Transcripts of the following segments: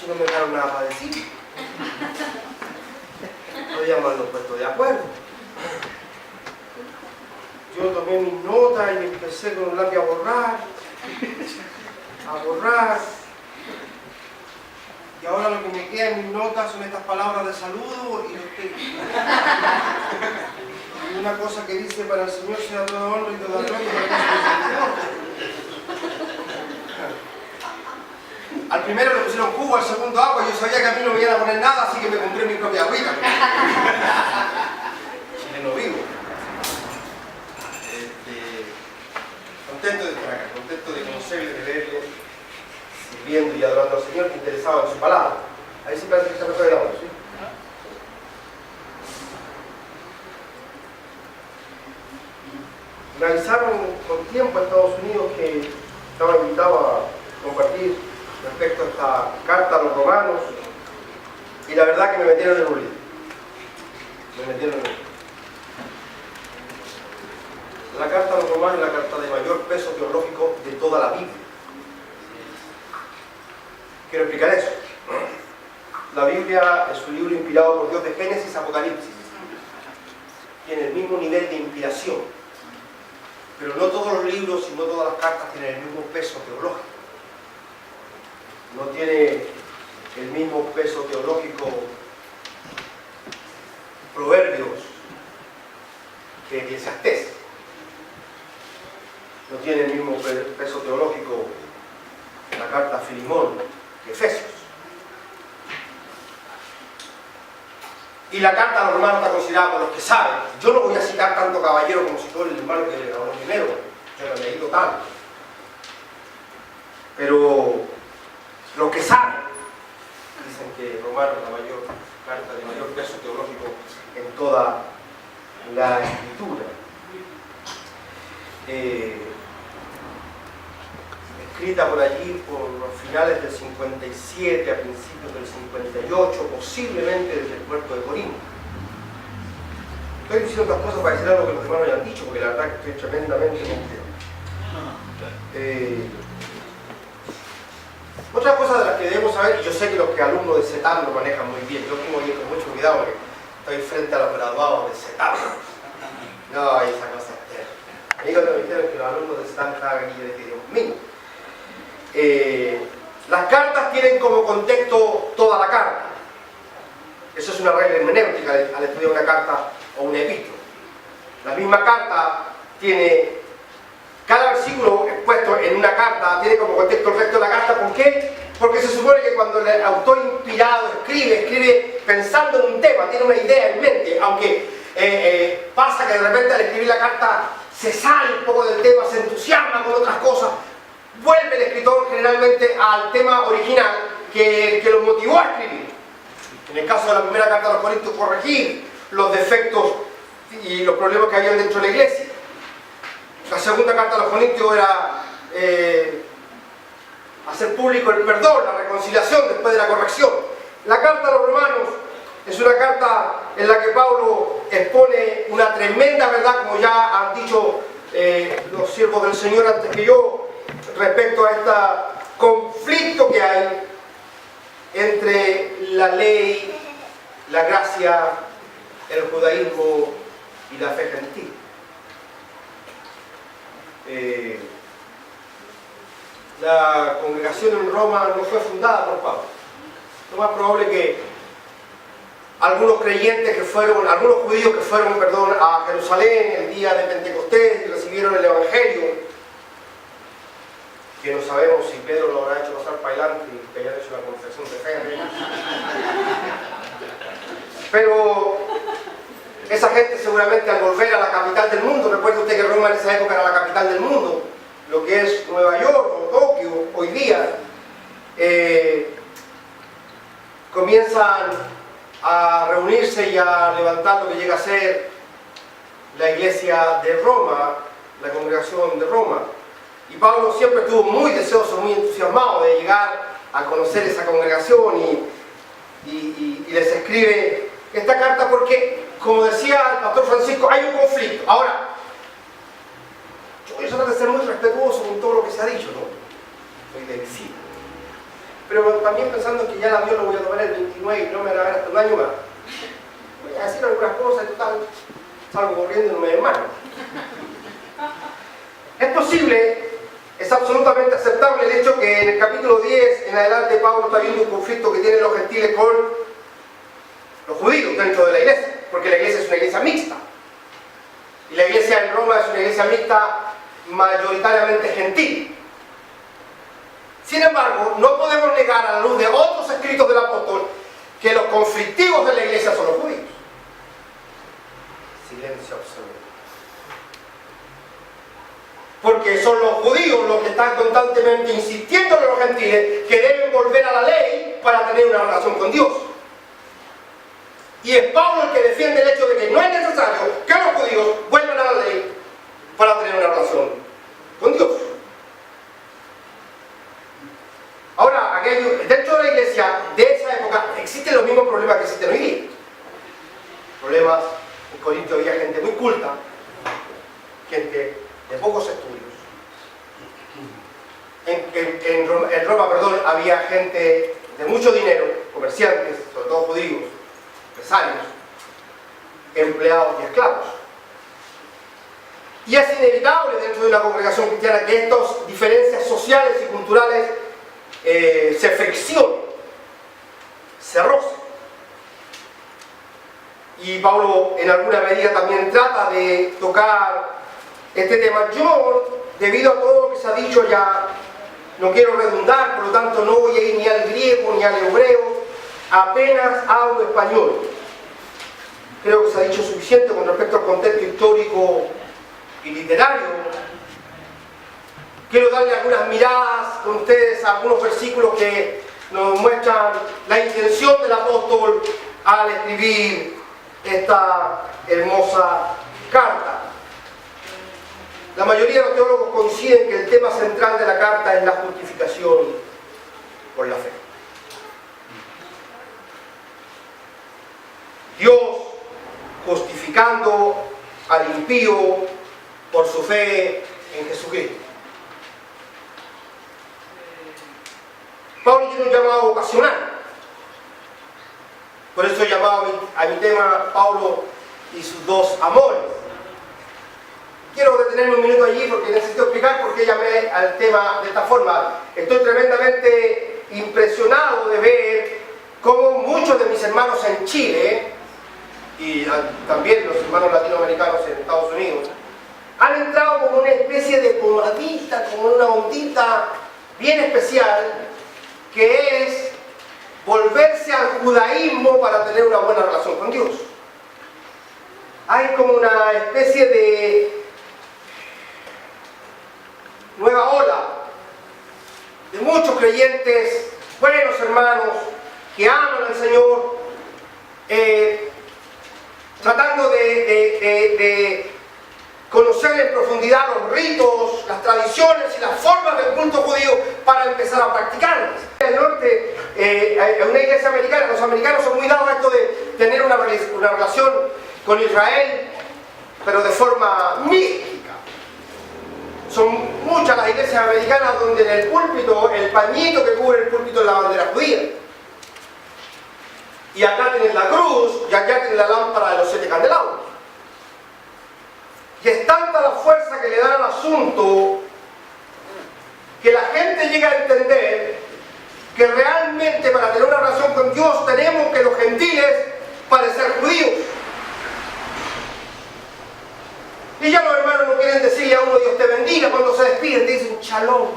Si no me dejaron nada para decir. Podíamos habernos puesto de acuerdo. Yo tomé mis notas y empecé con un lápiz a borrar. Y ahora lo que me queda en mis notas son estas palabras de saludo y una cosa que dice: para el Señor sea toda honra y toda gloria y para el Señor. Al primero le pusieron jugo, al segundo agua. Yo sabía que a mí no me iban a poner nada, así que me compré mi propia agüita. Chileno vivo. Contento de estar acá, contento de conocerle, de verle, sirviendo y adorando al Señor, que interesaba en su palabra. Ahí sí parece que se me grabando, ¿sí? Me avisaron con tiempo a Estados Unidos que estaba invitado a compartir respecto a esta carta a los romanos, y la verdad que me metieron en un lío. La carta a los romanos es la carta de mayor peso teológico de toda la Biblia. Quiero explicar eso. La Biblia es un libro inspirado por Dios de Génesis a Apocalipsis. Tiene el mismo nivel de inspiración. Pero no todos los libros y no todas las cartas tienen el mismo peso teológico. No tiene el mismo peso teológico Proverbios que Eclesiastés. No tiene el mismo peso teológico la carta a Filimón que Efesios. Y la carta a los romanos está considerada por los que saben. Yo no voy a citar tanto caballero como citó el hermano que habló primero. Yo no he leído tanto. Pero los que saben dicen que Romano es la mayor carta de mayor peso teológico en toda la Escritura. Escrita por allí por los finales del 57 a principios del 58, posiblemente desde el puerto de Corinto. Estoy diciendo estas cosas para decir algo que los hermanos hayan dicho, porque la verdad que estoy tremendamente contento. Otras cosas de las que debemos saber, y yo sé que los que alumnos de CETAM lo manejan muy bien, yo tengo que ir con mucho cuidado porque estoy frente a los graduados de CETAM. No, esa cosa es terrible. A mí cuando me dijeron que los alumnos de CETAM estaban aquí, yo dije: Dios mío. Las cartas tienen como contexto toda la carta. Eso es una regla hermenéutica al estudiar una carta o una epístola. La misma carta tiene, cada versículo expuesto en una carta tiene como contexto el resto de la carta. ¿Por qué? Porque se supone que cuando el autor inspirado escribe pensando en un tema, tiene una idea en mente, aunque pasa que de repente al escribir la carta se sale un poco del tema, se entusiasma con otras cosas. Vuelve el escritor generalmente al tema original que lo motivó a escribir. En el caso de la primera carta a los Corintios, corregir los defectos y los problemas que habían dentro de la iglesia. La segunda carta a los Corintios era hacer público el perdón, la reconciliación después de la corrección. La carta a los Romanos es una carta en la que Pablo expone una tremenda verdad, como ya han dicho los siervos del Señor antes que yo, respecto a este conflicto que hay entre la ley, la gracia, el judaísmo y la fe gentil. La congregación en Roma no fue fundada por Pablo. Lo más probable que algunos creyentes que fueron, algunos judíos que fueron, a Jerusalén el día de Pentecostés y recibieron el Evangelio, que no sabemos si Pedro lo habrá hecho pasar para adelante y que haya hecho una confesión de fe. Pero esa gente seguramente al volver a la capital del mundo, recuerde usted que Roma en esa época era la capital del mundo, lo que es Nueva York o Tokio hoy día, comienzan a reunirse y a levantar lo que llega a ser la iglesia de Roma, la congregación de Roma. Y Pablo siempre estuvo muy deseoso, muy entusiasmado de llegar a conocer esa congregación y les escribe esta carta porque, como decía el pastor Francisco, hay un conflicto. Ahora, yo voy a tratar de ser muy respetuoso con todo lo que se ha dicho, ¿no? Soy de visita. pero también pensando que ya el avión lo voy a tomar el 29 y no me van a ver hasta un año más. Voy a decir algunas cosas, total, salgo corriendo y no me ven mal. Es posible, es absolutamente aceptable el hecho que en el capítulo 10 en adelante Pablo está viendo un conflicto que tienen los gentiles con los judíos dentro de la iglesia, porque la iglesia es una iglesia mixta. Y la iglesia en Roma es una iglesia mixta mayoritariamente gentil. Sin embargo, no podemos negar a la luz de otros escritos del apóstol que los conflictivos de la iglesia son los judíos. Silencio absoluto. Porque son los judíos los que están constantemente insistiendo a los gentiles que deben volver a la ley para tener una relación con Dios. Y es Pablo el que defiende el hecho de que no es necesario que los judíos vuelvan a la ley para tener una relación con Dios. Ahora, dentro de la iglesia de esa época existen los mismos problemas que existen hoy día. Problemas, en Corinto había gente muy culta, gente de pocos estudios. En Roma, había gente de mucho dinero, comerciantes, sobre todo judíos, empresarios, empleados y esclavos. Y es inevitable dentro de una congregación cristiana que estas diferencias sociales y culturales se friccionen, se rocen. Y Pablo en alguna medida también trata de tocar este tema. Yo, debido a todo lo que se ha dicho ya, no quiero redundar, por lo tanto no voy a ir ni al griego ni al hebreo, apenas hablo español. Creo que se ha dicho suficiente con respecto al contexto histórico y literario. Quiero darle algunas miradas con ustedes a algunos versículos que nos muestran la intención del apóstol al escribir esta hermosa carta. La mayoría de los teólogos coinciden que el tema central de la carta es la justificación por la fe. Dios justificando al impío por su fe en Jesucristo. Pablo tiene un llamado vocacional. Por eso he llamado a mi tema Pablo y sus dos amores. Quiero detenerme un minuto allí porque necesito explicar por qué llamé al tema de esta forma. Estoy tremendamente impresionado de ver cómo muchos de mis hermanos en Chile y también los hermanos latinoamericanos en Estados Unidos han entrado como una especie de pomadita, como una ondita bien especial, que es volverse al judaísmo para tener una buena relación con Dios. Hay como una especie de nueva ola de muchos creyentes, buenos hermanos, que aman al Señor, tratando de conocer en profundidad los ritos, las tradiciones y las formas del culto judío para empezar a practicarlas. En el norte, en una iglesia americana, los americanos son muy dados a esto de tener una relación con Israel, pero de forma mística. Son muchas las iglesias americanas donde en el púlpito, el pañito que cubre el púlpito es la bandera judía. Y acá tienen la cruz, y acá tienen la lámpara de los 7 candelabros. Y es tanta la fuerza que le dan al asunto que la gente llega a entender que realmente para tener una relación con Dios tenemos que los gentiles parecer judíos. Y ya los hermanos no quieren decirle a uno Dios te bendiga, cuando se despiden te dicen shalom.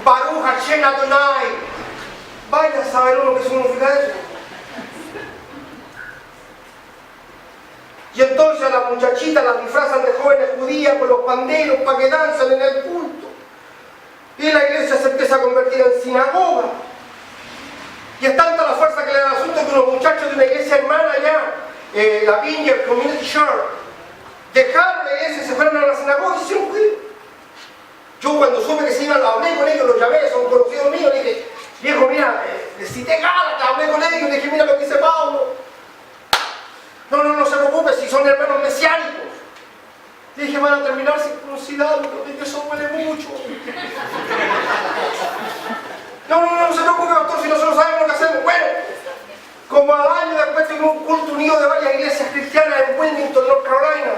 Baruch Hashem Adonai. Vaya a saber uno qué significa eso. Y entonces a las muchachitas las disfrazan de jóvenes judías con los panderos para que dancen en el culto. Y la iglesia se empieza a convertir en sinagoga. Y es tanta la fuerza que le da el asunto que unos muchachos de una iglesia hermana allá, la Vineyard Community Church, dejaron la iglesia y se fueron a la sinagoga y se hicieron judíos. Yo cuando supe que se iban, hablé con ellos, los llamé, son conocidos míos, le dije, viejo, mira, necesité ganas, hablé con ellos, le dije, mira lo que dice Pablo. No se preocupe, si son hermanos mesiánicos. Le dije, que van a terminar circuncidando, y eso huele mucho. No se preocupe, pastor, si nosotros sabemos lo que hacemos. Bueno, como al año después tuvimos un culto unido de varias iglesias cristianas en Wilmington, North Carolina.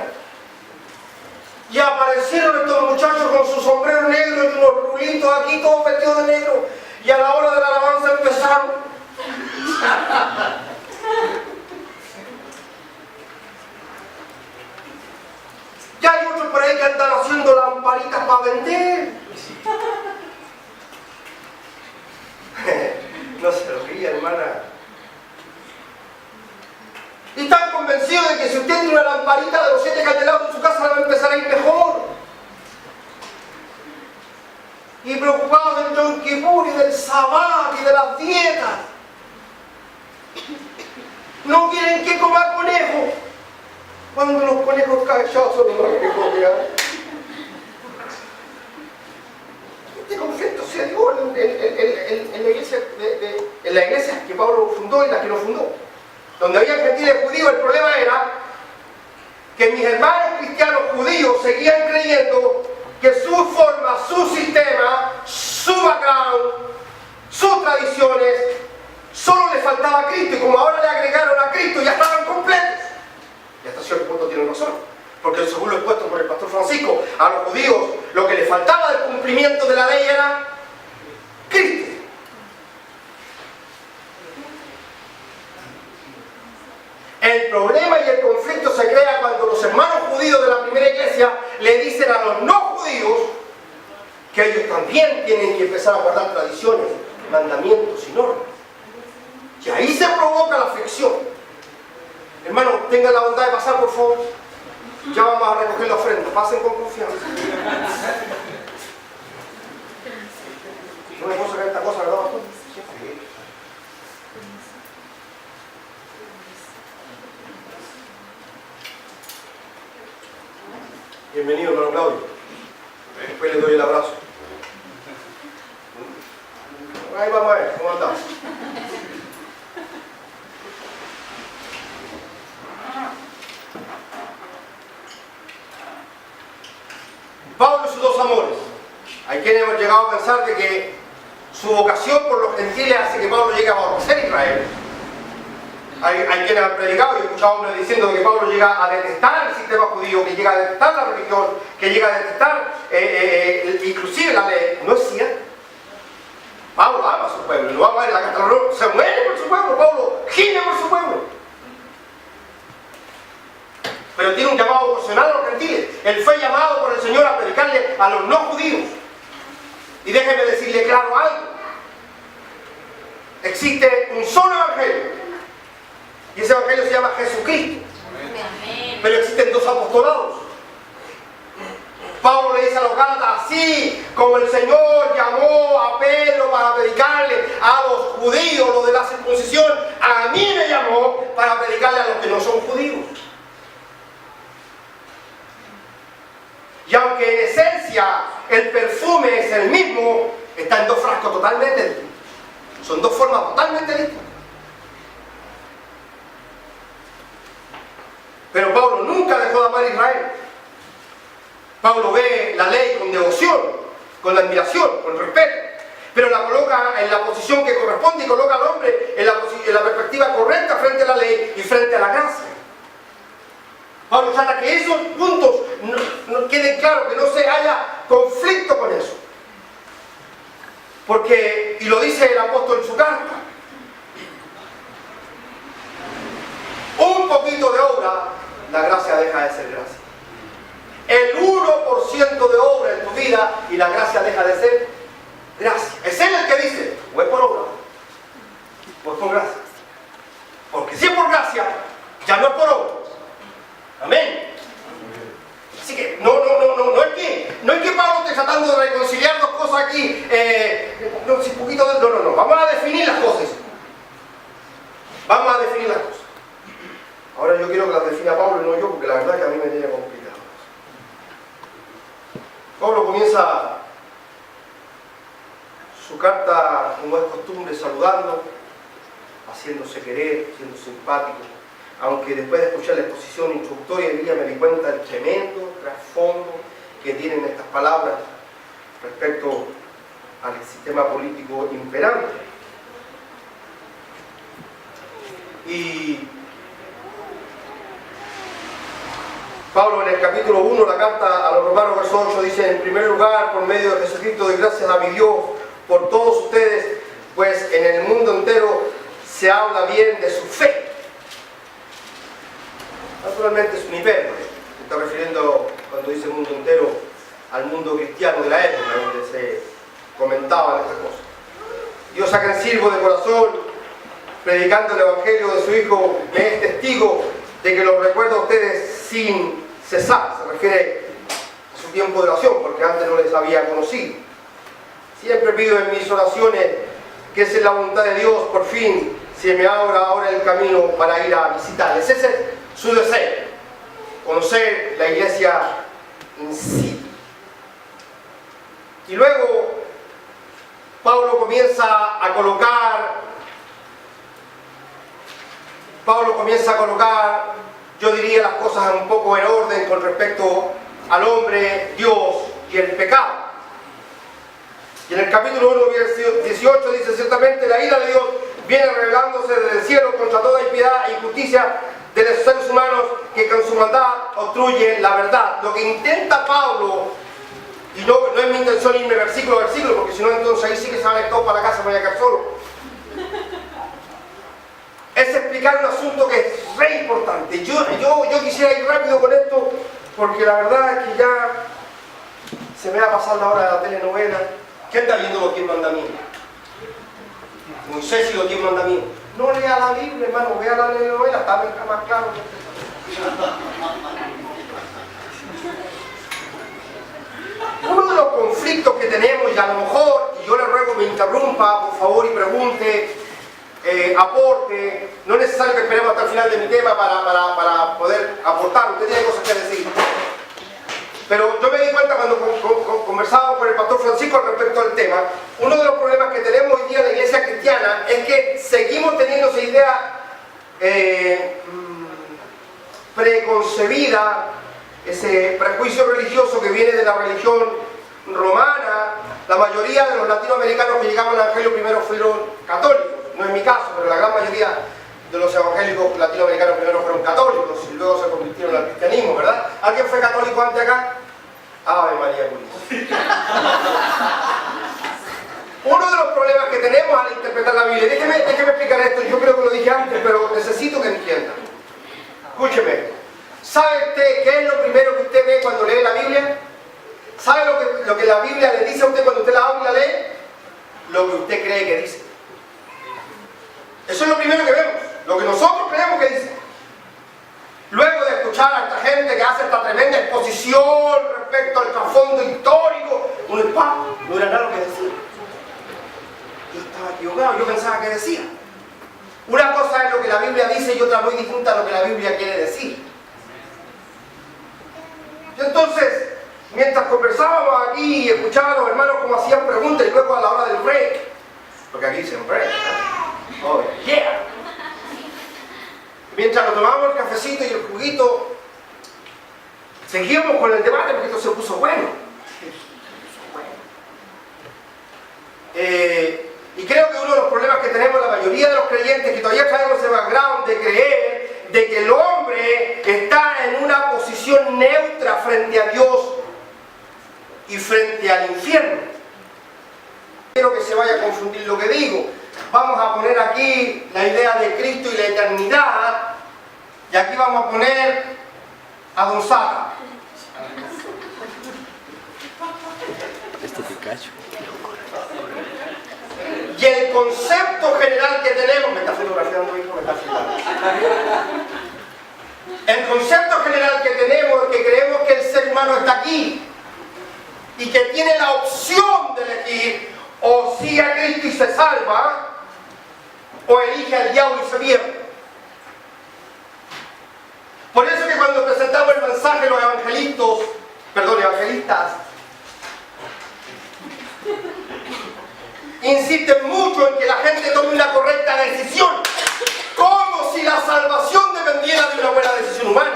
Y aparecieron estos muchachos con su sombrero negro y unos rulitos aquí, todos vestidos de negro. Y a la hora de la alabanza empezaron. Ya hay otros por ahí que andan haciendo lamparitas para vender. No se ría, hermana. Y están convencidos de que si usted tiene una lamparita de los 7 candelados en su casa, le va a empezar a ir mejor. Y preocupados del Yom Kippur y del Sabbat y de las dietas. No quieren que coma conejo. Cuando los conejos cachados son los más que comen. Este conflicto se dio en la iglesia que Pablo fundó y la que no fundó. Donde había gentiles judíos, el problema era que mis hermanos cristianos judíos seguían creyendo que su forma, su sistema, su background, sus tradiciones, solo le faltaba a Cristo. Y como ahora le agregaron a Cristo, ya estaban completos. Y hasta cierto punto tienen razón. Porque según lo expuesto por el pastor Francisco, a los judíos lo que les faltaba del cumplimiento de la ley era Cristo. El problema y el conflicto se crea cuando los hermanos judíos de la primera iglesia le dicen a los no judíos que ellos también tienen que empezar a guardar tradiciones, mandamientos y normas. Y ahí se provoca la fricción. Hermano, tengan la bondad de pasar, por favor. Ya vamos a recoger la ofrenda. Pasen con confianza. No me puedo sacar esta cosa, ¿verdad, pastor? Bienvenido, hermano Claudio. Después le doy el abrazo. Ahí vamos a ver, ¿cómo andás? Pablo y sus dos amores. Hay quienes hemos llegado a pensar de que su vocación por los gentiles hace que Pablo llegue a aborrecer a Israel. Hay quienes han predicado y he escuchado hombres diciendo que Pablo llega a detestar el sistema judío, que llega a detestar la religión, que llega a detestar inclusive la ley. No es cierto. Pablo ama a su pueblo, lo vamos a ver en la carta, se muere por su pueblo, Pablo gime por su pueblo. Pero tiene un llamado vocacional a los gentiles. Él fue llamado por el Señor a predicarle a los no judíos. Y déjeme decirle claro algo. Existe un solo evangelio. Y ese evangelio se llama Jesucristo. Pero existen dos apostolados. Pablo le dice a los Gálatas, así como el Señor llamó a Pedro para predicarle a los judíos, los de la circuncisión, a mí me llamó para predicarle a los que no son judíos. Y aunque en esencia el perfume es el mismo, está en dos frascos totalmente distintos. Son dos formas totalmente distintas. Pero Pablo nunca dejó de amar a Israel. Pablo ve la ley con devoción, con admiración, con respeto, pero la coloca en la posición que corresponde y coloca al hombre en la perspectiva correcta frente a la ley y frente a la gracia. Pablo trata que esos puntos no queden claros, que no se haya conflicto con eso. Porque, y lo dice el apóstol en su carta, un poquito de obra, la gracia deja de ser gracia. El 1% de obra en tu vida y la gracia deja de ser gracia. Es él el que dice, o es por obra, o es por gracia. Porque si es por gracia, ya no es por obra. Amén. Así que no es que Pablo esté tratando de reconciliar dos cosas aquí. No. Vamos a definir las cosas. Vamos a definir las cosas. Ahora yo quiero que las defina Pablo y no yo, porque la verdad es que a mí me tiene complicado. Pablo comienza su carta, como es costumbre, saludando, haciéndose querer, siendo simpático, aunque después de escuchar la exposición introductoria de día me di cuenta del tremendo trasfondo que tienen estas palabras respecto al sistema político imperante. Y Pablo en el capítulo 1, la carta a los Romanos, verso 8, dice: en primer lugar, por medio de Jesucristo, doy gracias a mi Dios por todos ustedes, pues en el mundo entero se habla bien de su fe. Naturalmente es un hipérbole, se está refiriendo, cuando dice mundo entero, al mundo cristiano de la época, donde se comentaban estas cosas. Dios, a quien sirvo de corazón, predicando el Evangelio de su Hijo, me es testigo de que los recuerdo a ustedes sin cesar. Se refiere a su tiempo de oración, porque antes no les había conocido. Siempre pido en mis oraciones que es en la voluntad de Dios, por fin, se me abra ahora el camino para ir a visitarles. Ese es su deseo, conocer la iglesia en sí. Y luego Pablo comienza a colocar, yo diría, las cosas un poco en orden con respecto al hombre, Dios y el pecado. Y en el capítulo 1, versículo 18 dice: ciertamente la ira de Dios viene revelándose desde el cielo contra toda impiedad e injusticia de los seres humanos que con su maldad obstruyen la verdad. Lo que intenta Pablo, y no es mi intención irme versículo a versículo, porque si no entonces ahí sí que se van a ir todos para la casa, me voy a quedar solo, es explicar un asunto que es re importante. Yo quisiera ir rápido con esto, porque la verdad es que ya se me va a pasar la hora de la telenovela. ¿Quién está viendo los 10 mandamientos? Moisés y los 10 mandamientos. No lea la Biblia, hermano, vea la telenovela, está más claro que uno de los conflictos que tenemos, y a lo mejor, y yo le ruego me interrumpa, por favor, y pregunte, aporte, no es necesario que esperemos hasta el final de mi tema para poder aportar, usted tiene cosas que decir. Pero yo me di cuenta cuando conversaba con el pastor Francisco respecto al tema, uno de los problemas que tenemos hoy día en la iglesia cristiana es que seguimos teniendo esa idea preconcebida, ese prejuicio religioso que viene de la religión romana. La mayoría de los latinoamericanos que llegaron al Evangelio primero fueron católicos, no es mi caso, pero la gran mayoría de los evangélicos latinoamericanos primero fueron católicos y luego se convirtieron al cristianismo, ¿verdad? ¿Alguien fue católico antes acá? Ave María Purísima. Uno de los problemas que tenemos al interpretar la Biblia, déjeme explicar esto, yo creo que lo dije antes, pero necesito que entiendan. Escúcheme, ¿sabe usted qué es lo primero que usted ve cuando lee la Biblia? ¿Sabe lo que la Biblia le dice a usted cuando usted la abre y la lee? Lo que usted cree que dice. Eso es lo primero que vemos, lo que nosotros creemos que dice. Luego de escuchar a esta gente que hace esta tremenda exposición respecto al trasfondo histórico, uno dice: no era nada lo que decía. Yo estaba equivocado, yo pensaba que decía. Una cosa es lo que la Biblia dice y otra muy distinta a lo que la Biblia quiere decir. Y entonces, mientras conversábamos aquí y escuchaba a los hermanos cómo hacían preguntas, y luego a la hora del break, porque aquí dicen break, ¿no? Oh, yeah. Mientras nos tomábamos el cafecito y el juguito, seguíamos con el debate porque esto se puso bueno. Y creo que uno de los problemas que tenemos la mayoría de los creyentes, que todavía traemos ese background de creer de que el hombre está en una posición neutra frente a Dios y frente al infierno. Quiero que se vaya a confundir lo que digo. Vamos a poner aquí la idea de Cristo y la eternidad, y aquí vamos a poner a Don Sata. Y el concepto general que tenemos, me está fotografiando mi hijo, me está filmando. El concepto general que tenemos es que creemos que el ser humano está aquí y que tiene la opción de elegir o sigue a Cristo y se salva, o elige al diablo y se pierde. Por eso que cuando presentamos el mensaje los evangelistas insisten mucho en que la gente tome una correcta decisión, como si la salvación dependiera una buena decisión humana.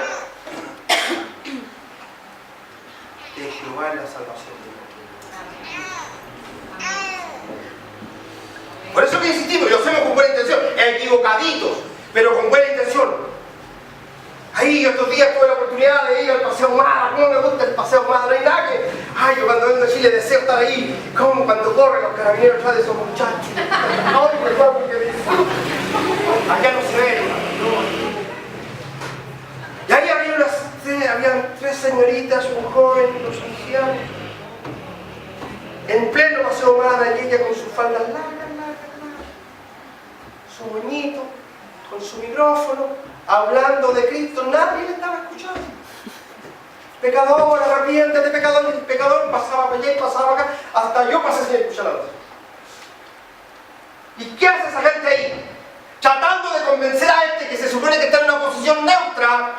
De Jehová es la salvación. Por eso que insistimos, lo hacemos con buena intención, equivocaditos, pero con buena intención. Ahí estos días tuve la oportunidad de ir al Paseo Humada. ¿Cómo me gusta el Paseo Humada? No hay nada que... Ay, yo cuando vengo a Chile deseo estar ahí. Como cuando corren los carabineros atrás de esos muchachos. Ay, perdón, porque disfruto. Allá no se ve, no. Y ahí habían tres señoritas, un joven, dos ancianos. En pleno Paseo Humada, y ella con sus faldas largas, su moñito, con su micrófono, hablando de Cristo. Nadie le estaba escuchando. Pecador, arrepiéntete, pecador. Y el pecador pasaba para allá y pasaba para acá. Hasta yo pasé sin escuchar nada. ¿Y qué hace esa gente ahí? Tratando de convencer a este que se supone que está en una posición neutra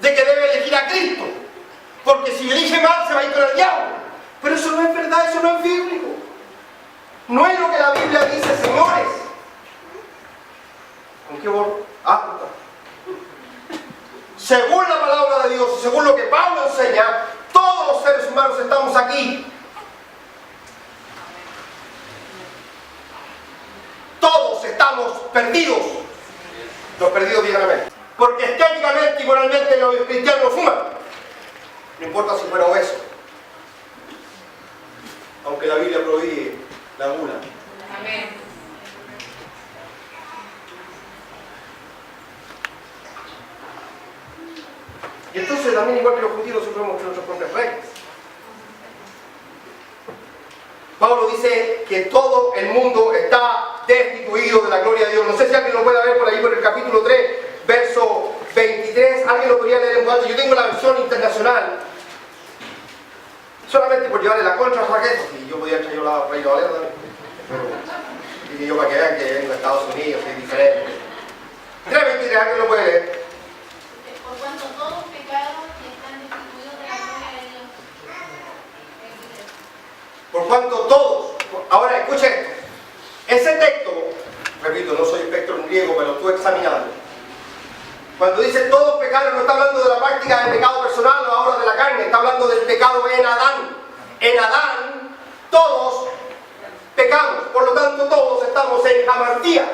de que debe elegir a Cristo. Porque si elige mal se va a ir con el diablo. Pero eso no es verdad, eso no es bíblico. No es lo que la Biblia dice, señores. ¿Con qué borro? Según la palabra de Dios y según lo que Pablo enseña, todos los seres humanos estamos aquí. Todos estamos perdidos. Los perdidos digan amén. Porque estéticamente y moralmente los cristianos no fuman. No importa si fuera obeso. Aunque la Biblia prohíbe la gula. Amén. Y entonces también, igual que los judíos, nosotros tenemos nuestras propias reglas. Pablo dice que todo el mundo está destituido de la gloria de Dios. No sé si alguien lo puede ver por ahí, por el capítulo 3, verso 23. Alguien lo podría leer en voz alta. Yo tengo la versión internacional. Solamente por llevarle la contra a Raquel, y yo podía traer la Reina Valera también. Pero, y yo para que vean que en Estados Unidos es diferente. 3:23, alguien lo puede leer. Por cuanto todos pecaron y están destituidos de la gloria de Dios. Por cuanto todos. Ahora escuchen esto. Ese texto, repito, no soy experto en griego, pero tú examinando. Cuando dice todos pecaron, no está hablando de la práctica del pecado personal o ahora de la carne, está hablando del pecado en Adán. En Adán, todos pecamos, por lo tanto todos estamos en hamartía.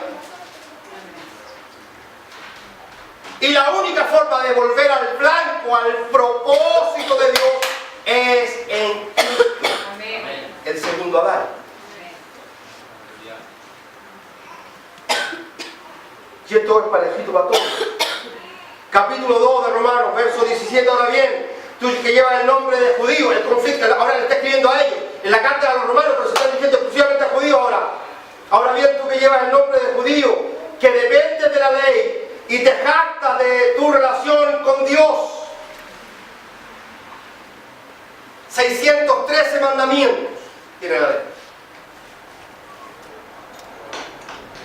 Y la única forma de volver al blanco, al propósito de Dios, es en Cristo, el segundo Adán. Y esto es parejito para todos. Capítulo 2 de Romanos, verso 17, ahora bien, tú que llevas el nombre de judío, el conflicto, ahora le está escribiendo a ellos, en la carta a los romanos, pero se está diciendo exclusivamente a judíos ahora. Ahora bien, tú que llevas el nombre de judío, que dependes de la ley, y te jactas de tu relación con Dios. 613 mandamientos tiene la ley.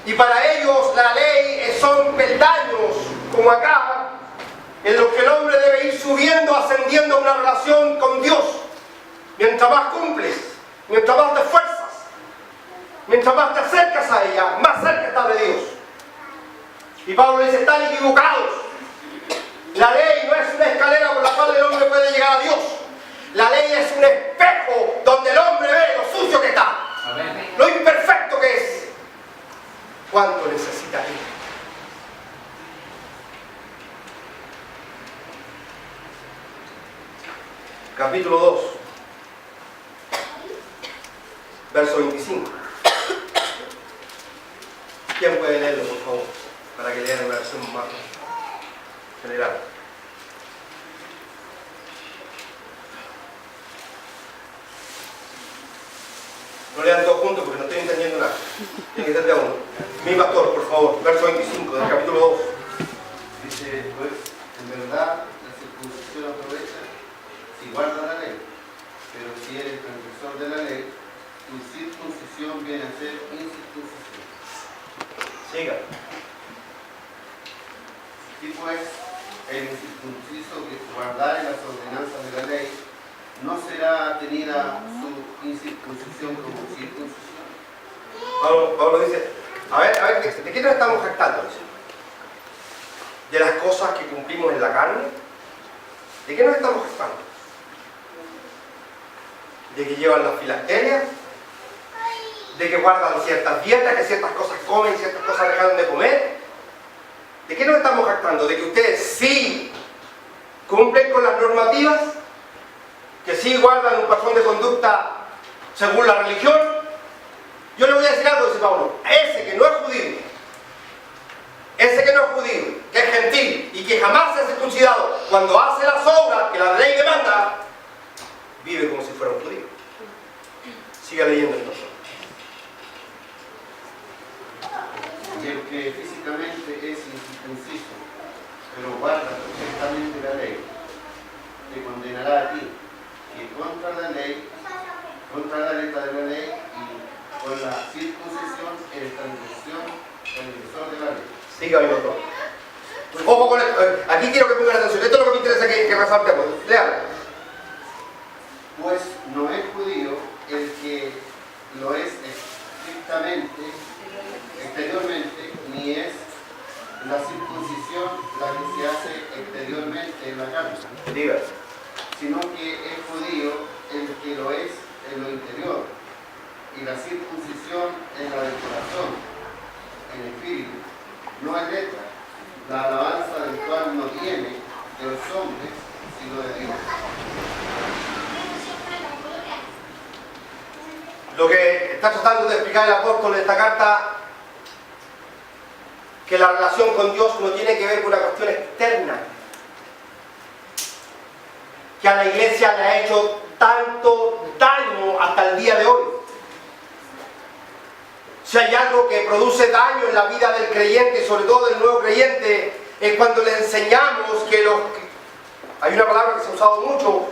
Y para ellos la ley son peldaños, como acá, en los que el hombre debe ir subiendo, ascendiendo a una relación con Dios. Mientras más cumples, mientras más te esfuerzas, mientras más te acercas a ella, más cerca estás de Dios. Y Pablo dice, están equivocados. La ley no es una escalera por la cual el hombre puede llegar a Dios. La ley es un espejo donde el hombre ve lo sucio que está. Amén. Lo imperfecto que es. ¿Cuánto necesita Él? Capítulo 2, verso 25. ¿Quién puede leerlo, por favor? Para que lean una versión más general. No lean todos juntos porque no estoy entendiendo nada. Tiene que ser de a uno. Mi pastor, por favor, verso 25 del capítulo 2. Dice, pues, en verdad, la circuncisión aprovecha si guarda la ley, pero si eres transgresor de la ley, tu circuncisión viene a ser incircuncisión. Siga. Si pues el incircunciso que guardare las ordenanzas de la ley, no será tenida su incircuncisión como circuncisión. Pablo dice, a ver, ¿de qué nos estamos jactando? de las cosas que cumplimos en la carne? ¿De qué nos estamos jactando? ¿De que llevan las filacterias? ¿De que guardan ciertas dietas, que ciertas cosas comen y ciertas cosas dejan de comer? ¿De qué nos estamos jactando? ¿De que ustedes sí cumplen con las normativas? ¿Que sí guardan un patrón de conducta según la religión? Yo le voy a decir algo, dice Pablo. Ese que no es judío, que es gentil y que jamás se ha circuncidado, cuando hace las obras que la ley demanda, vive como si fuera un judío. Siga leyendo entonces. Y el que físicamente es incircunciso, pero guarda perfectamente la ley, te condenará a ti, que contra la ley, contra la letra de la ley y con la circuncisión eres transgresor de la ley. Siga mi doctor. Ojo con esto. Aquí quiero que pongan atención. Esto es lo que me interesa que resaltemos. Lean. Pues no es judío el que lo es estrictamente, exteriormente, ni es la circuncisión la que se hace exteriormente en la carne, Diga. sino que es judío el que lo es en lo interior, y la circuncisión en la del corazón, en espíritu, no en letra, la alabanza del cual no viene de los hombres, sino de Dios. Lo que está tratando de explicar el apóstol en esta carta, que la relación con Dios no tiene que ver con una cuestión externa, que a la iglesia le ha hecho tanto daño hasta el día de hoy. Si hay algo que produce daño en la vida del creyente, y sobre todo del nuevo creyente, es cuando le enseñamos que hay una palabra que se ha usado mucho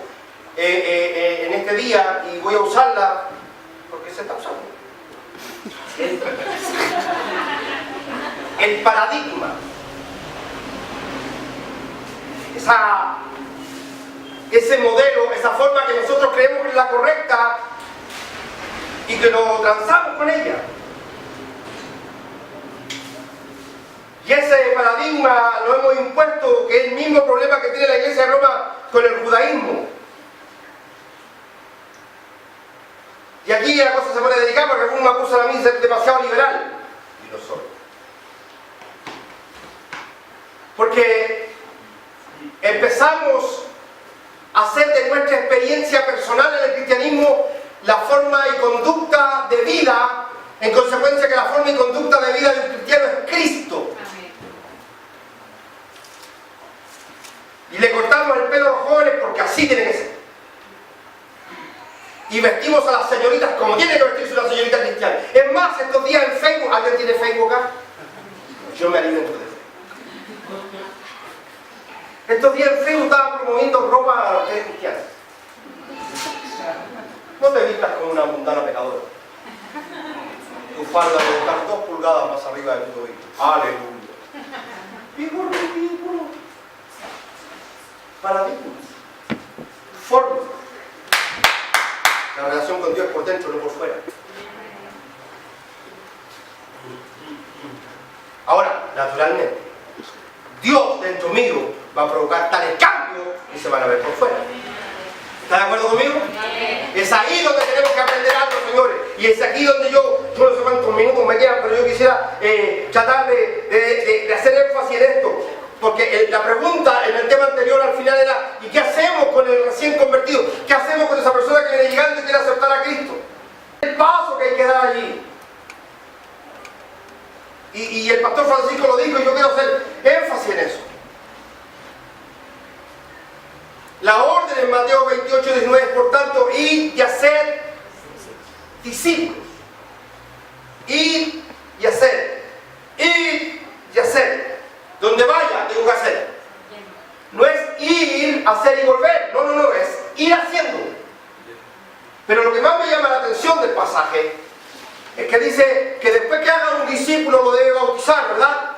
en este día, y voy a usarla porque se está usando. El paradigma. Ese modelo, esa forma que nosotros creemos que es la correcta y que nos transamos con ella. Y ese paradigma lo hemos impuesto, que es el mismo problema que tiene la Iglesia de Roma con el judaísmo. Y aquí la cosa se pone delicada porque algunos me acusan a mí de ser demasiado liberal. Y lo soy. Porque empezamos a hacer de nuestra experiencia personal en el cristianismo la forma y conducta de vida, en consecuencia que la forma y conducta de vida de un cristiano es Cristo. Y le cortamos el pelo a los jóvenes porque así tiene que ser. Y vestimos a las señoritas como tiene que vestirse una señorita cristiana. Es más, estos días en Facebook, ¿alguien tiene Facebook acá? Yo me alimento de Facebook. Estos días en Facebook estaban promoviendo ropa cristiana. No te vistas como una mundana pecadora. Tu falda debe estar 2 pulgadas más arriba de tu tobillo. Aleluya. Ridículo. Paradigmas. Formas. La relación con Dios por dentro, no por fuera. Ahora, naturalmente, Dios dentro mío va a provocar tales cambios y se van a ver por fuera. ¿Están de acuerdo conmigo? Es ahí donde tenemos que aprender algo, señores. Y es aquí donde yo no sé cuántos minutos me quedan, pero yo quisiera tratar de hacer énfasis en esto. Porque la pregunta en el tema anterior al final era: ¿y qué hacemos con el recién convertido? ¿Qué hacemos con esa persona que viene llegando y quiere aceptar a Cristo? El paso que hay que dar allí. Y el pastor Francisco lo dijo y yo quiero hacer énfasis en eso. La orden en Mateo 28:19 es, por tanto, id y hacer discípulos. Id y hacer. Id y hacer. Donde vaya, tengo que hacer. No es ir, hacer y volver. No, es ir haciendo. Pero lo que más me llama la atención del pasaje es que dice que después que haga un discípulo lo debe bautizar, ¿verdad?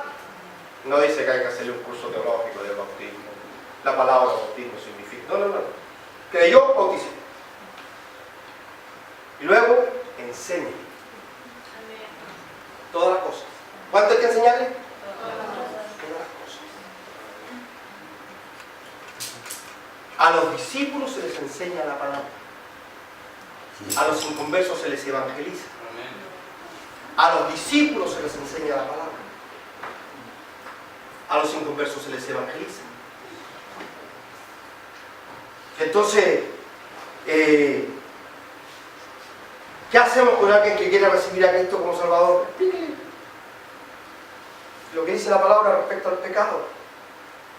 No dice que hay que hacerle un curso teológico del bautismo. La palabra bautismo significa... No. Creyó, bautice. Y luego, enseñe. Todas las cosas. ¿Cuánto hay que enseñarle? Todas las cosas. A los discípulos se les enseña la palabra. A los inconversos se les evangeliza. A los discípulos se les enseña la palabra. A los inconversos se les evangeliza. Entonces, ¿qué hacemos con alguien que quiere recibir a Cristo como Salvador? Explíquele lo que dice la palabra respecto al pecado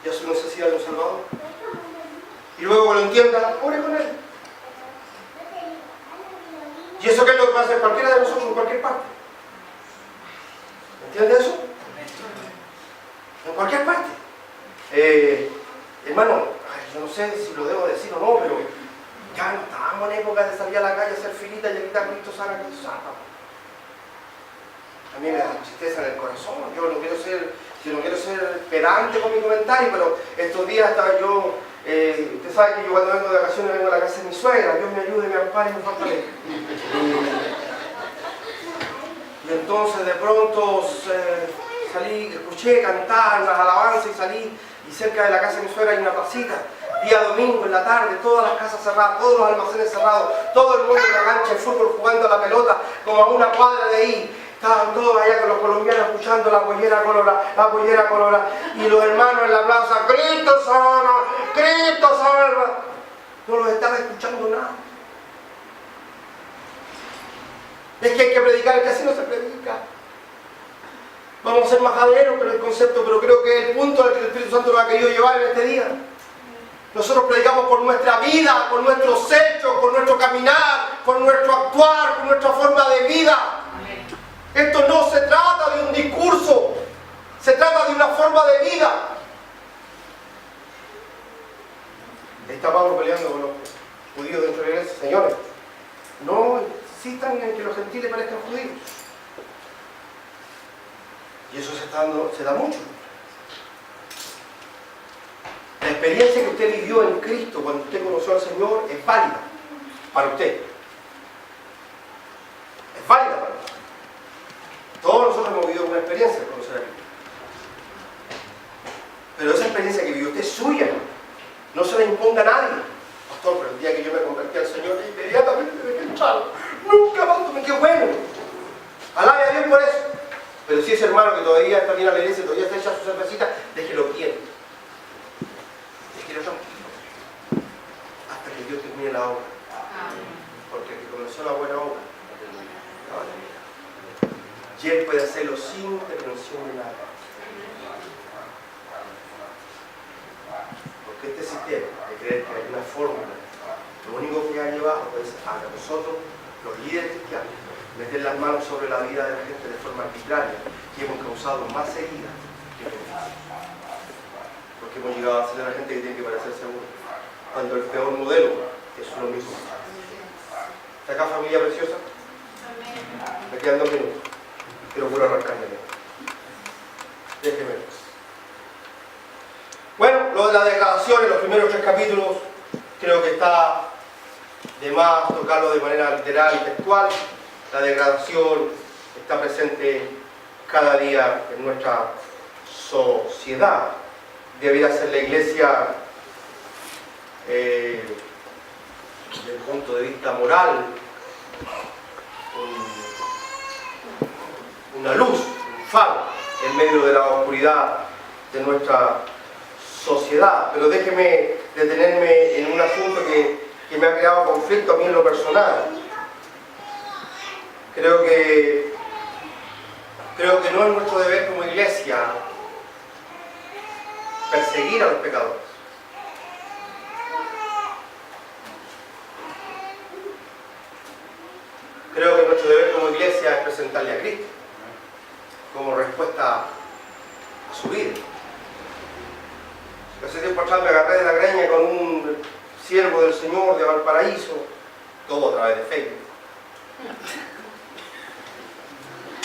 y a su necesidad de un Salvador. Y luego que lo entienda, ore con él. Y eso que es lo que va a hacer cualquiera de nosotros en cualquier parte. ¿Entiende eso? En cualquier parte. Hermano, yo no sé si lo debo decir o no, pero ya no estábamos en época de salir a la calle a hacer filita y a gritar Cristo sana, Cristo sana. A mí me da tristeza en el corazón. Yo no quiero ser pedante con mi comentario, pero estos días estaba yo, usted sabe que yo cuando vengo de vacaciones vengo a la casa de mi suegra, Dios me ayude, me ampare y me fortalece. Y entonces de pronto salí, escuché cantar las alabanzas y salí, y cerca de la casa de mi suegra hay una placita, día domingo en la tarde, todas las casas cerradas, todos los almacenes cerrados, todo el mundo en la cancha de fútbol jugando a la pelota, como a una cuadra de ahí. Estaban todos allá con los colombianos escuchando la pollera colora, y los hermanos en la plaza, Cristo sana, Cristo salva. No los estaba escuchando nada. Es que hay que predicar, que así no se predica. Vamos a ser majaderos con el concepto, pero creo que es el punto al que el Espíritu Santo nos ha querido llevar en este día. Nosotros predicamos por nuestra vida, por nuestros hechos, por nuestro caminar, por nuestro actuar, por nuestra forma de vida. Esto no se trata de un discurso, se trata de una forma de vida. Está Pablo peleando con los judíos dentro de la iglesia. Señores, no insistan en que los gentiles parezcan judíos. Y eso se da mucho. La experiencia que usted vivió en Cristo cuando usted conoció al Señor es válida para usted. Es válida para usted. Todos nosotros hemos vivido una experiencia de conocer a Cristo. Pero esa experiencia que vivió usted es suya. No se la imponga a nadie. Pastor, pero el día que yo me convertí al Señor, inmediatamente me dejé entrar. Nunca más me quedé bueno. Alabe a Dios por eso. Pero si ese hermano que todavía está bien a la iglesia, todavía está hecha su cervecita, déjelo quieto. Déjelo tranquilo. Hasta que Dios termine la obra. Porque el que comenzó la buena obra, y Él puede hacerlo sin intervención de nada. Porque este sistema de creer que hay una fórmula, lo único que ha llevado es a nosotros, los líderes cristianos, meter las manos sobre la vida de la gente de forma arbitraria y hemos causado más heridas que beneficios. Porque hemos llegado a hacer a la gente que tiene que parecerse a uno, cuando el peor modelo es uno mismo. ¿Está acá, familia preciosa? Me quedan 2 minutos. Pero quiero arrancarme. Déjeme. Bueno, lo de la declaración en los primeros 3 capítulos, creo que está de más tocarlo de manera literal y textual. La degradación está presente cada día en nuestra sociedad. Debería ser la iglesia, desde el punto de vista moral, una luz, un faro en medio de la oscuridad de nuestra sociedad. Pero déjeme detenerme en un asunto que me ha creado conflicto a mí en lo personal. Creo que no es nuestro deber como iglesia perseguir a los pecadores. Creo que nuestro deber como iglesia es presentarle a Cristo como respuesta a su vida. Hace tiempo atrás me agarré de la greña con un siervo del Señor de Valparaíso, todo a través de Facebook.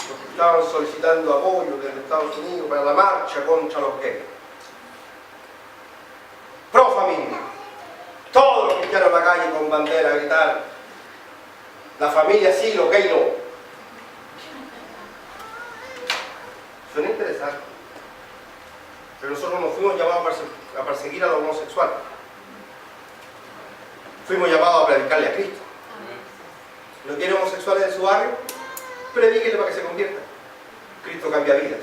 Porque estaban solicitando apoyo desde Estados Unidos para la marcha contra los gays. Pro familia. Todos los cristianos en la calle con bandera a gritar: la familia sí, los gays no. Suena interesante. Pero nosotros nos fuimos llamados a perseguir a los homosexuales. fuimos llamados a predicarle a Cristo. ¿No quiere homosexuales en su barrio? Predíquenle para que se conviertan. Cristo cambia vidas.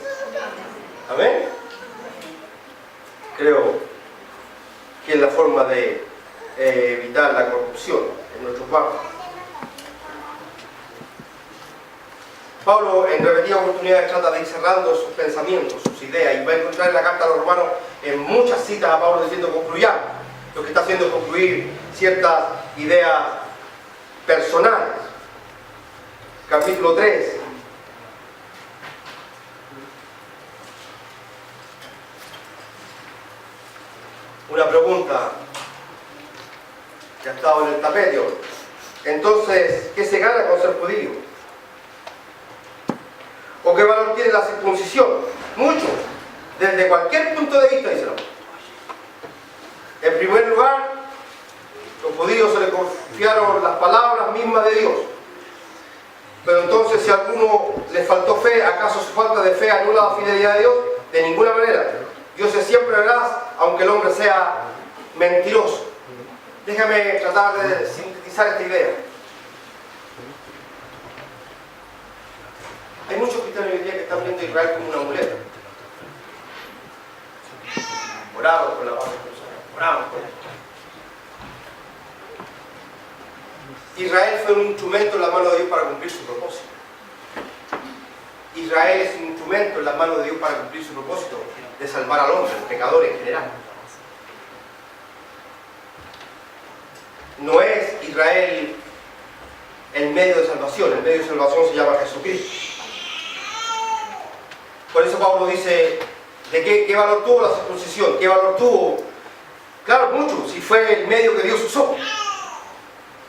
Amén. Creo que es la forma de evitar la corrupción en nuestros barrios. Pablo en repetidas oportunidades trata de ir cerrando sus pensamientos, sus ideas, y va a encontrar en la carta a los romanos en muchas citas a Pablo diciendo concluyamos. Lo que está haciendo es concluir ciertas ideas personales. Capítulo 3. Una pregunta que ha estado en el tapete hoy. Entonces, ¿qué se gana con ser judío? ¿O qué valor tiene la circuncisión? Mucho. Desde cualquier punto de vista, dice la Biblia. En primer lugar, los judíos se les confiaron las palabras mismas de Dios. Pero entonces, si a alguno le faltó fe, ¿acaso su falta de fe anula la fidelidad de Dios? De ninguna manera. Dios es siempre veraz, aunque el hombre sea mentiroso. Déjame tratar de sintetizar esta idea. Hay muchos cristianos hoy día que están viendo a Israel como una muleta. Oramos por la paz de Jerusalén. Oramos por esto. Israel fue un instrumento en la mano de Dios para cumplir su propósito. Israel es un instrumento en las manos de Dios para cumplir su propósito de salvar al hombre, el pecador en general. No es Israel el medio de salvación, el medio de salvación se llama Jesucristo. Por eso Pablo dice, ¿de qué valor tuvo la circuncisión? ¿Qué valor tuvo? Claro, mucho, si fue el medio que Dios usó.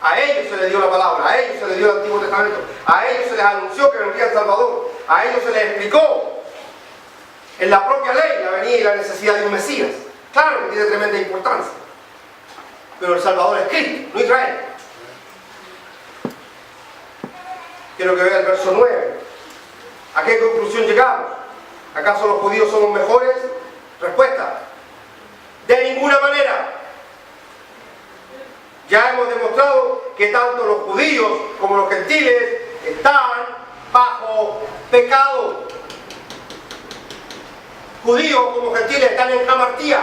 A ellos se les dio la palabra, a ellos se les dio el Antiguo Testamento, a ellos se les anunció que vendría el Salvador, a ellos se les explicó en la propia ley la venida y la necesidad de un Mesías. Claro que tiene tremenda importancia. Pero el Salvador es Cristo, no Israel. Quiero que vea el verso 9. ¿A qué conclusión llegamos? ¿Acaso los judíos somos mejores? Respuesta: de ninguna manera. Ya hemos demostrado que tanto los judíos como los gentiles están bajo pecado. Judíos como gentiles están en hamartía.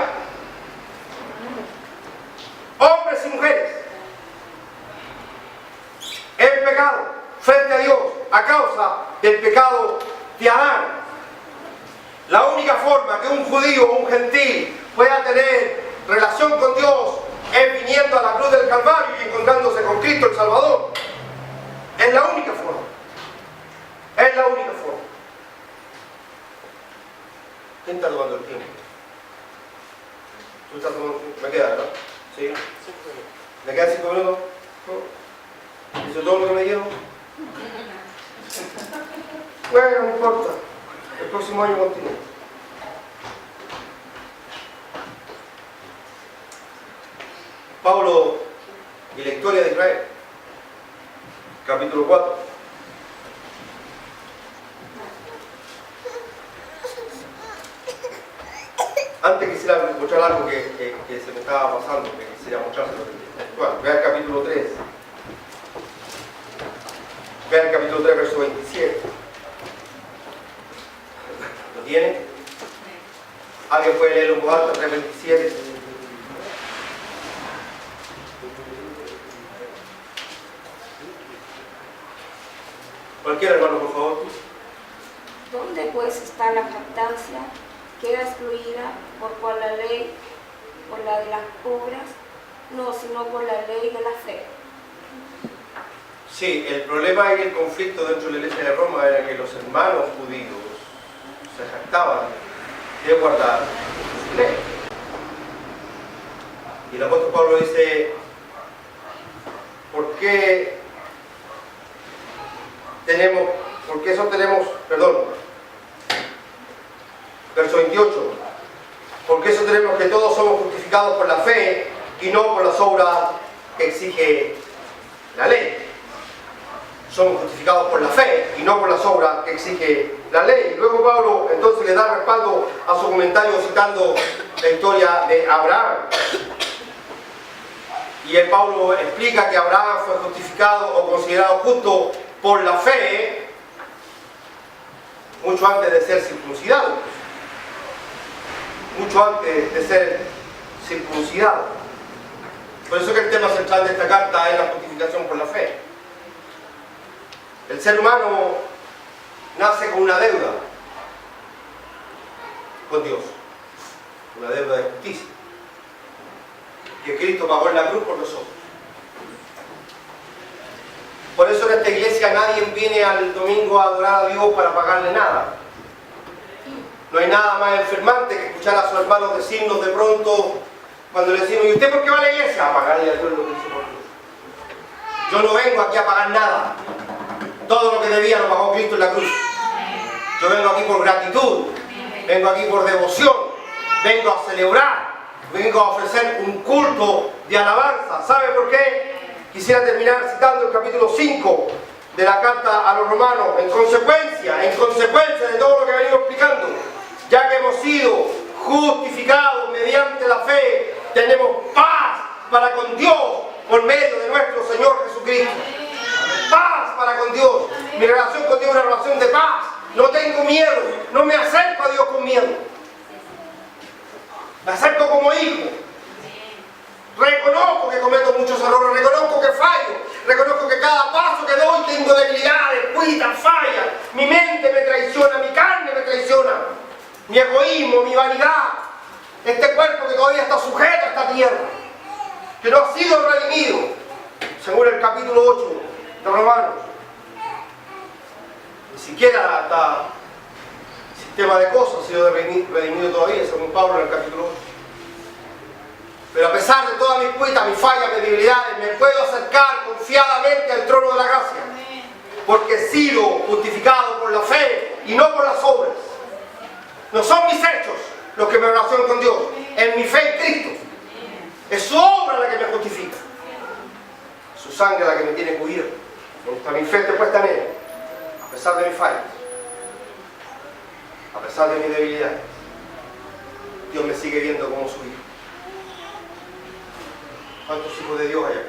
Hombres y mujeres en pecado frente a Dios a causa del pecado de Adán. La única forma que un judío o un gentil pueda tener relación con Dios es viniendo a la cruz del Calvario y encontrándose con Cristo el Salvador. Es la única forma. Es la única forma. ¿Quién está tomando el tiempo? ¿Tú estás tomando? ¿Me queda, verdad? ¿Sí? ¿Me quedan 5 minutos? ¿Hizo todo lo que me dieron? Bueno, no importa. El próximo año continúo. Pablo y la historia de Israel. Capítulo 4. Antes quisiera mostrar algo que se me estaba pasando, que quisiera mostrárselo textual. Vea el capítulo 3. Vea el capítulo 3, verso 27. ¿Lo tiene? ¿Alguien puede leerlo en voz alta? 3:27. Cualquier hermano, por favor. ¿Dónde pues está la jactancia? ¿Queda excluida por cuál la ley? ¿Por la de las obras? No, sino por la ley de la fe. Sí, el problema y el conflicto dentro de la iglesia de Roma era que los hermanos judíos se jactaban de guardar su ley. Y el apóstol Pablo dice, ¿por qué eso tenemos, verso 28, porque eso tenemos que todos somos justificados por la fe y no por las obras que exige la ley. Somos justificados por la fe y no por las obras que exige la ley. Luego Pablo entonces le da respaldo a su comentario citando la historia de Abraham. Y el Pablo explica que Abraham fue justificado o considerado justo por la fe mucho antes de ser circuncidado. Mucho antes de ser circuncidado. Por eso que el tema central de esta carta es la justificación por la fe. El ser humano nace con una deuda con Dios, una deuda de justicia, que Cristo pagó en la cruz por nosotros. Por eso en esta iglesia nadie viene al domingo a adorar a Dios para pagarle nada. No hay nada más enfermante que escuchar a sus hermanos decirnos de pronto, cuando le decimos, ¿y usted por qué va a la iglesia? A pagarle a Dios lo que hizo por Dios. Yo no vengo aquí a pagar nada. Todo lo que debía lo pagó Cristo en la cruz. Yo vengo aquí por gratitud, vengo aquí por devoción, vengo a celebrar, vengo a ofrecer un culto de alabanza. ¿Sabe por qué? Quisiera terminar citando el capítulo 5 de la carta a los romanos. En consecuencia de todo lo que he venido explicando, ya que hemos sido justificados mediante la fe, tenemos paz para con Dios por medio de nuestro Señor Jesucristo. Paz para con Dios. Mi relación con Dios es una relación de paz. No tengo miedo, no me acerco a Dios con miedo. Me acerco como hijo. Reconozco que cometo muchos errores, reconozco que fallo, reconozco que cada paso que doy tengo debilidades, cuitas, fallas. Mi mente me traiciona, mi carne me traiciona, mi egoísmo, mi vanidad. Este cuerpo que todavía está sujeto a esta tierra, que no ha sido redimido, según el capítulo 8 de Romanos. Ni siquiera hasta el sistema de cosas ha sido redimido todavía, según Pablo en el capítulo 8. Pero a pesar de todas mis cuitas, mis fallas, mis debilidades, me puedo acercar confiadamente al trono de la gracia. Porque he sido justificado por la fe y no por las obras. No son mis hechos los que me relacionan con Dios, es mi fe en Cristo. Es su obra la que me justifica. Es su sangre la que me tiene cubierto. Donde está mi fe puesta en Él. A pesar de mis fallas, a pesar de mis debilidades, Dios me sigue viendo como su hijo. ¿Cuántos hijos de Dios hay acá?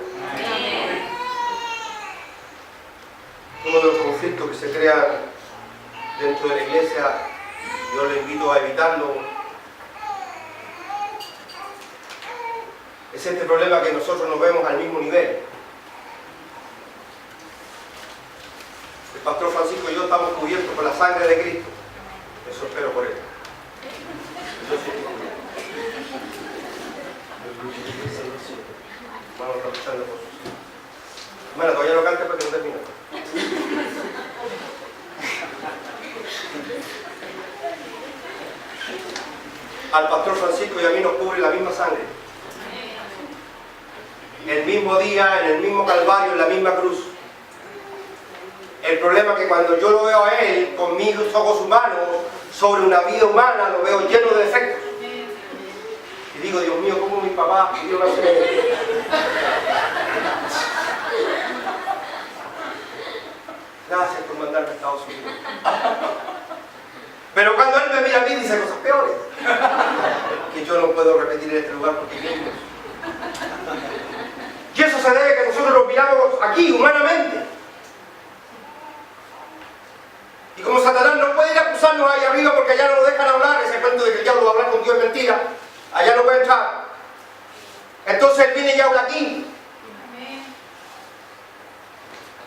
Uno de los conflictos que se crean dentro de la iglesia, yo le invito a evitarlo, es este problema que nosotros nos vemos al mismo nivel. El pastor Francisco y yo estamos cubiertos por la sangre de Cristo. Eso espero por él. Yo soy cubierto. Vamos a estar por sus hijos. Bueno, todavía no cante porque no termino. Al pastor Francisco y a mí nos cubre la misma sangre. El mismo día, en el mismo calvario, en la misma cruz. El problema es que cuando yo lo veo a él con mis ojos humanos sobre una vida humana, lo veo lleno de defectos. Y digo, Dios mío, ¿cómo mi papá pidió hacer esto? Gracias por mandarme a Estados Unidos. Pero cuando él me mira a mí dice cosas peores. Que yo no puedo repetir en este lugar porque mismos. Y eso se debe a que nosotros nos miramos aquí, humanamente. Y como Satanás no puede ir a acusarnos ahí arriba porque allá no lo dejan hablar, ese cuento de que el diablo va a hablar con Dios es mentira, allá no puede entrar. Entonces él viene y habla aquí.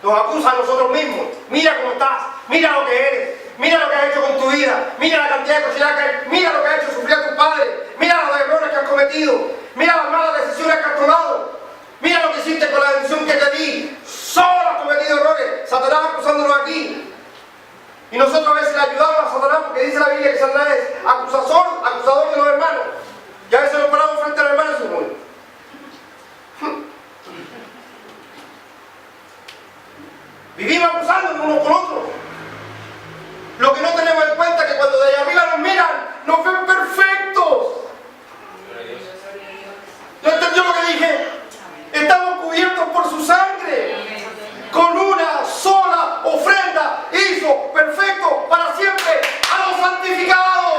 Nos acusa a nosotros mismos. Mira cómo estás, mira lo que eres, mira lo que has hecho con tu vida, mira la cantidad de cochinadas que hay, mira lo que has hecho sufrir a tus padres, mira los errores que has cometido, mira las malas decisiones que has tomado, mira lo que hiciste con la decisión que te di. Solo has cometido errores. Satanás acusándonos aquí. Y nosotros a veces le ayudamos a Satanás porque dice la Biblia que Satanás es acusador de los hermanos. Y a veces nos paramos frente a los hermanos y decimos, vivimos acusándonos unos con otros. Lo que no tenemos en cuenta es que cuando de allá arriba nos miran, nos ven perfectos. ¿No entendió lo que dije? Estamos cubiertos por su sangre. Con una sola ofrenda hizo perfecto para siempre a los santificados.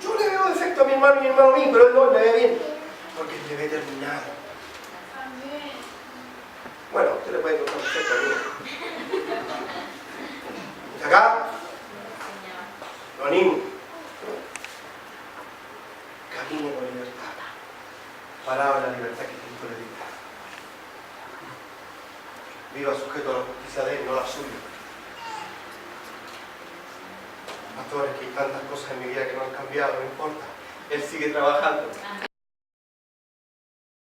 Yo le veo defecto a mi hermano y mi hermano a mí, pero él no me ve bien. Porque él me ve terminado. Y acá lo animo. Camine con libertad. Palabra la libertad que Cristo le dicta. Viva sujeto a la justicia de Él, no la suya. Pastores, que hay tantas cosas en mi vida que no han cambiado, no importa. Él sigue trabajando.